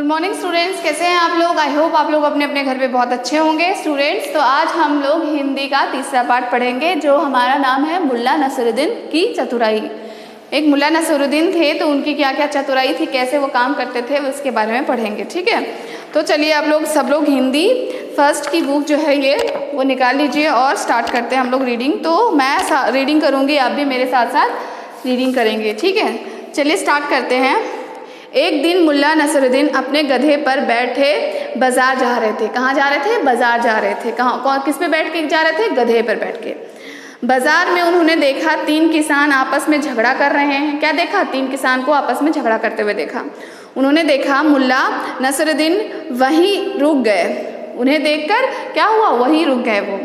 Morning students, कैसे हैं आप लोग। आई होप आप लोग अपने अपने घर पे बहुत अच्छे होंगे स्टूडेंट्स। तो आज हम लोग हिंदी का तीसरा पार्ट पढ़ेंगे जो हमारा नाम है मुल्ला नसरुद्दीन की चतुराई। एक मुल्ला नसरुद्दीन थे तो उनकी क्या क्या चतुराई थी, कैसे वो काम करते थे, उसके बारे में पढ़ेंगे। ठीक है, तो चलिए आप लोग सब लोग हिंदी फर्स्ट की बुक जो है ये वो निकाल लीजिए और स्टार्ट करते हैं हम लोग रीडिंग। तो मैं रीडिंग करूँगी, आप भी मेरे साथ साथ रीडिंग करेंगे। ठीक है, चलिए स्टार्ट करते हैं। एक दिन मुल्ला नसरुद्दीन अपने गधे पर बैठे बाजार जा रहे थे। कहाँ जा रहे थे? बाजार जा रहे थे। कहाँ किस पे बैठ के जा रहे थे? गधे पर बैठ के। बाजार में उन्होंने देखा 3 किसान आपस में झगड़ा कर रहे हैं। क्या देखा? 3 किसान को आपस में झगड़ा करते हुए देखा। उन्होंने देखा मुल्ला नसरुद्दीन वहीं रुक गए। उन्हें देखकर क्या हुआ? वहीं रुक गए। वो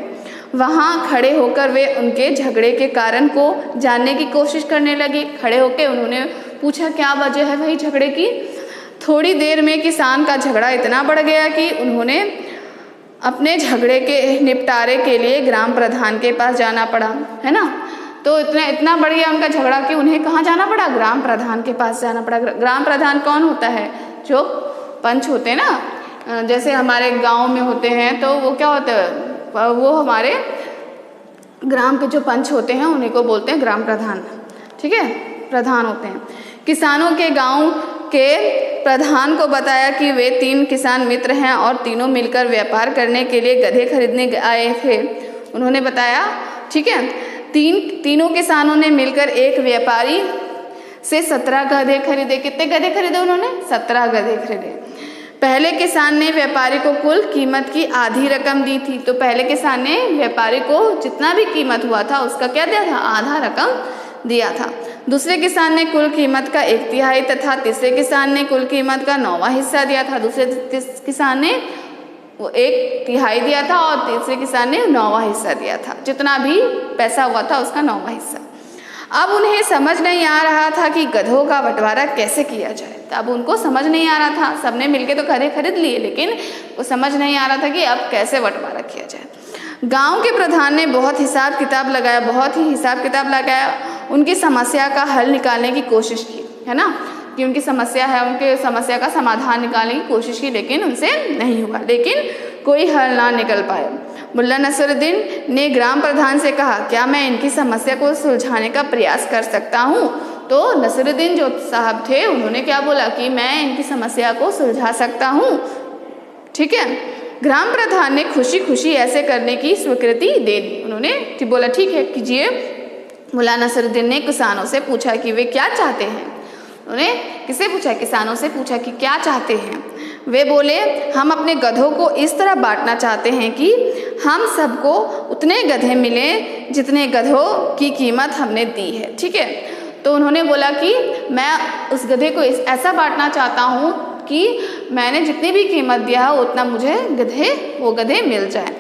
वहाँ खड़े होकर वे उनके झगड़े के कारण को जानने की कोशिश करने लगे। खड़े होकर उन्होंने पूछा क्या वजह है भाई झगड़े की। थोड़ी देर में किसान का झगड़ा इतना बढ़ गया कि उन्होंने अपने झगड़े के निपटारे के लिए ग्राम प्रधान के पास जाना पड़ा, है ना। तो इतना बढ़ गया उनका झगड़ा कि उन्हें कहाँ जाना पड़ा? ग्राम प्रधान के पास जाना पड़ा। ग्राम प्रधान कौन होता है? जो पंच होते हैं ना, जैसे हमारे गाँव में होते हैं तो वो क्या होता है, वो हमारे ग्राम के जो पंच होते हैं उन्हीं को बोलते हैं ग्राम प्रधान। ठीक है, प्रधान होते हैं। किसानों के गांव के प्रधान को बताया कि वे 3 किसान मित्र हैं और तीनों मिलकर व्यापार करने के लिए गधे खरीदने आए थे। उन्होंने बताया, ठीक है, तीनों किसानों ने मिलकर एक व्यापारी से 17 गधे खरीदे। कितने गधे खरीदे उन्होंने? 17 गधे खरीदे। पहले किसान ने व्यापारी को कुल कीमत की आधी रकम दी थी। तो पहले किसान ने व्यापारी को जितना भी कीमत हुआ था उसका क्या दिया था? आधा रकम दिया था। दूसरे किसान ने कुल कीमत का 1/3 तथा तीसरे किसान ने कुल कीमत का 9वां हिस्सा दिया था। दूसरे किसान ने वो 1/3 दिया था और तीसरे किसान ने 9वां हिस्सा दिया था। जितना भी पैसा हुआ था उसका 9वां हिस्सा। अब उन्हें समझ नहीं आ रहा था कि गधों का बंटवारा कैसे किया जाए। तो अब उनको समझ नहीं आ रहा था, सबने मिलके तो गधे खरीद लिए लेकिन वो समझ नहीं आ रहा था कि अब कैसे बंटवारा किया जाए। गांव के प्रधान ने बहुत ही हिसाब किताब लगाया, उनकी समस्या का हल निकालने की कोशिश की, है ना, कि उनकी समस्या है, उनके समस्या का समाधान निकालने की कोशिश की लेकिन उनसे नहीं हुआ, लेकिन कोई हल ना निकल पाया। मुल्ला नसरुद्दीन ने ग्राम प्रधान से कहा, क्या मैं इनकी समस्या को सुलझाने का प्रयास कर सकता हूँ? तो नसरुद्दीन जो साहब थे उन्होंने क्या बोला कि मैं इनकी समस्या को सुलझा सकता हूँ। ठीक है, ग्राम प्रधान ने खुशी खुशी ऐसे करने की स्वीकृति दे दी। उन्होंने बोला ठीक है कीजिए। मुल्ला नसरुद्दीन ने किसानों से पूछा कि वे क्या चाहते हैं। उन्होंने किससे पूछा? किसानों से पूछा कि क्या चाहते हैं। वे बोले, हम अपने गधों को इस तरह बांटना चाहते हैं कि हम सबको उतने गधे मिले जितने गधों की कीमत हमने दी है। ठीक है, तो उन्होंने बोला कि मैं उस गधे को ऐसा बांटना चाहता हूँ कि मैंने जितनी भी कीमत दिया है उतना मुझे वो गधे मिल जाए।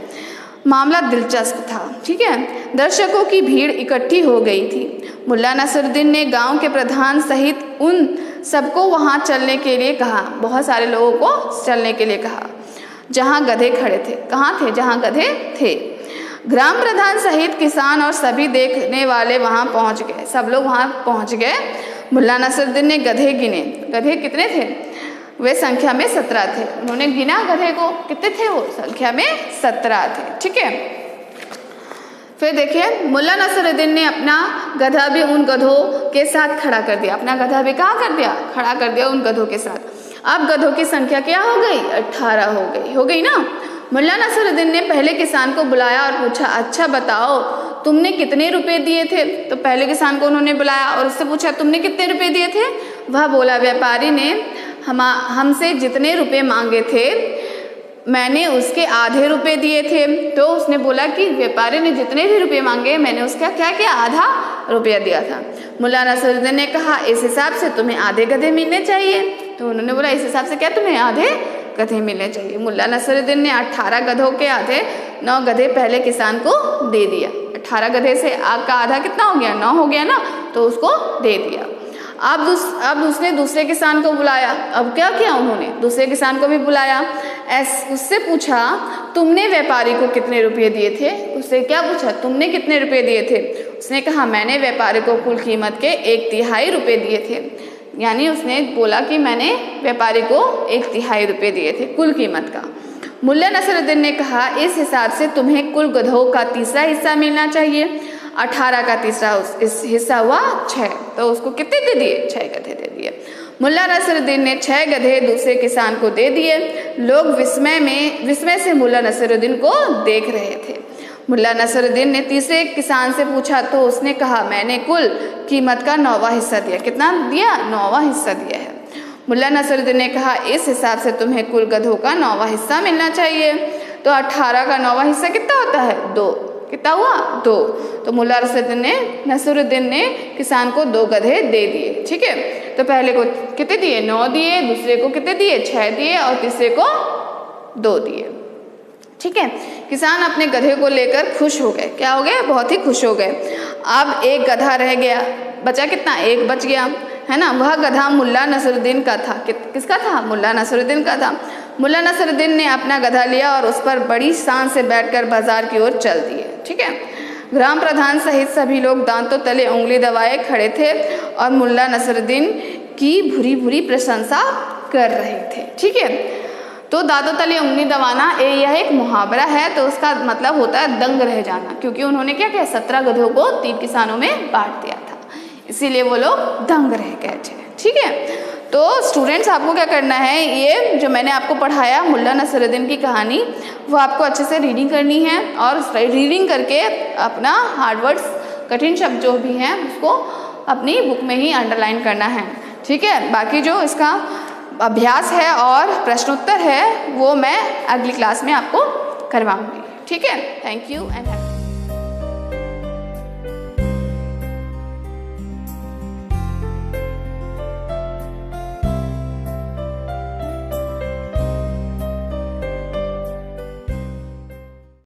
मामला दिलचस्प था। ठीक है, दर्शकों की भीड़ इकट्ठी हो गई थी। मुल्ला नसरुद्दीन ने गांव के प्रधान सहित उन सबको वहां चलने के लिए कहा। बहुत सारे लोगों को चलने के लिए कहा जहां गधे खड़े थे। कहाँ थे? जहां गधे थे। ग्राम प्रधान सहित किसान और सभी देखने वाले वहां पहुंच गए। सब लोग वहां पहुंच गए। मुल्ला नसरुद्दीन ने गधे गिने। गधे कितने थे? वे संख्या में 17 थे। उन्होंने गिना गधे को, कितने थे वो? संख्या में 17 थे। ठीक है, फिर देखिए मुल्ला नसरुद्दीन ने अपना गधा भी उन गधों के साथ खड़ा कर दिया। अपना गधा भी कहाँ कर दिया? खड़ा कर दिया उन गधों के साथ। अब गधों की संख्या क्या हो गई? 18 हो गई ना। मुल्ला नसरुद्दीन ने पहले किसान को बुलाया और पूछा, अच्छा बताओ तुमने कितने रुपए दिए थे? तो पहले किसान को उन्होंने बुलाया और उससे पूछा तुमने कितने रुपए दिए थे? वह बोला, व्यापारी ने हमसे जितने रुपए मांगे थे मैंने उसके आधे रुपए दिए थे। तो उसने बोला कि व्यापारी ने जितने भी रुपए मांगे मैंने उसका क्या किया? आधा रुपया दिया था। मुल्ला नसरुद्दीन ने कहा, इस हिसाब से तुम्हें आधे गधे मिलने चाहिए। तो उन्होंने बोला, इस हिसाब से क्या तुम्हें आधे गधे मिलने चाहिए। मुल्ला नसरुद्दीन ने 18 गधों के आधे 9 गधे पहले किसान को दे दिया। 18 गधे से आग का आधा कितना हो गया? 9 हो गया ना, तो उसको दे दिया। अब उसने दूसरे किसान को बुलाया। अब क्या किया उन्होंने? दूसरे किसान को भी बुलाया। उससे पूछा तुमने व्यापारी को कितने रुपये दिए थे? उससे क्या पूछा? तुमने कितने रुपये दिए थे? उसने कहा मैंने व्यापारी को कुल कीमत के 1/3 रुपये दिए थे। यानी उसने बोला कि मैंने व्यापारी को 1/3 रुपये दिए थे कुल कीमत का। मुल्ला नसरुद्दीन ने कहा, इस हिसाब से तुम्हें कुल गधों का तीसरा हिस्सा मिलना चाहिए। 18 का तीसरा हिस्सा हुआ 6, तो उसको कितने दे दिए? 6 गधे दे दिए। मुल्ला नसरुद्दीन ने 6 गधे दूसरे किसान को दे दिए। लोग विस्मय से मुल्ला नसरुद्दीन को देख रहे थे। मुल्ला नसरुद्दीन ने तीसरे किसान से पूछा तो उसने कहा, मैंने कुल कीमत का 9वां हिस्सा दिया। कितना दिया? 9वां हिस्सा दिया है। मुल्ला नसरुद्दीन ने कहा, इस हिसाब से तुम्हें कुल गधों का 9वां हिस्सा मिलना चाहिए। तो 18 का 9वां हिस्सा कितना होता है? 2। कितना हुआ? 2। तो मुल्ला नसरुद्दीन ने किसान को 2 गधे दे दिए। ठीक है, तो पहले को कितने दिए? 9 दिए, दूसरे को कितने दिए? 6 दिए, और तीसरे को 2 दिए। ठीक है, किसान अपने गधे को लेकर खुश हो गए। क्या हो गए? बहुत ही खुश हो गए। अब एक गधा रह गया, बचा कितना? 1 बच गया, है ना। वह गधा मुल्ला नसरुद्दीन का था। किसका था? मुल्ला नसरुद्दीन का था। मुल्ला नसरुद्दीन ने अपना गधा लिया और उस पर बड़ी शान से बैठकर बाजार की ओर चल दिए। ठीक है, ग्राम प्रधान सहित सभी लोग दांतों तले उंगली दबाए खड़े थे और मुल्ला नसरुद्दीन की भूरी भूरी प्रशंसा कर रहे थे। ठीक है, तो दांतों तले उंगली दबाना यह एक मुहावरा है, तो उसका मतलब होता है दंग रह जाना, क्योंकि उन्होंने क्या किया? 17 गधों को 3 किसानों में बांट दिया था, इसीलिए वो लोग दंग रह गए थे। ठीक है, तो स्टूडेंट्स आपको क्या करना है, ये जो मैंने आपको पढ़ाया मुल्ला नसरुद्दीन की कहानी, वो आपको अच्छे से रीडिंग करनी है और रीडिंग करके अपना हार्ड वर्ड्स, कठिन शब्द जो भी हैं उसको अपनी बुक में ही अंडरलाइन करना है। ठीक है, बाकी जो इसका अभ्यास है और प्रश्नोत्तर है वो मैं अगली क्लास में आपको करवाऊंगी। ठीक है, थैंक यू एंड